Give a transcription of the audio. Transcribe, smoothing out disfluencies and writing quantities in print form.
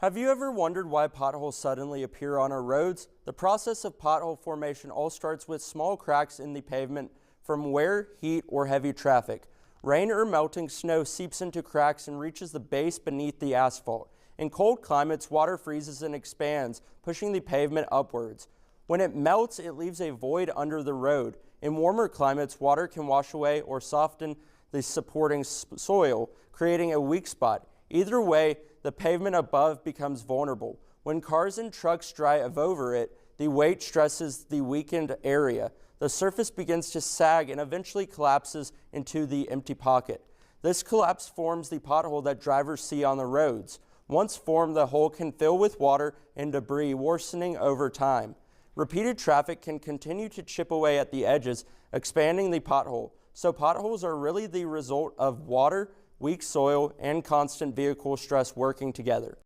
Have you ever wondered why potholes suddenly appear on our roads? The process of pothole formation all starts with small cracks in the pavement from wear, heat, or heavy traffic. Rain or melting snow seeps into cracks and reaches the base beneath the asphalt. In cold climates, water freezes and expands, pushing the pavement upwards. When it melts, it leaves a void under the road. In warmer climates, water can wash away or soften the supporting soil, creating a weak spot. Either way, the pavement above becomes vulnerable. When cars and trucks drive over it, the weight stresses the weakened area. The surface begins to sag and eventually collapses into the empty pocket. This collapse forms the pothole that drivers see on the roads. Once formed, the hole can fill with water and debris, worsening over time. Repeated traffic can continue to chip away at the edges, expanding the pothole. So potholes are really the result of water, weak soil, and constant vehicle stress working together.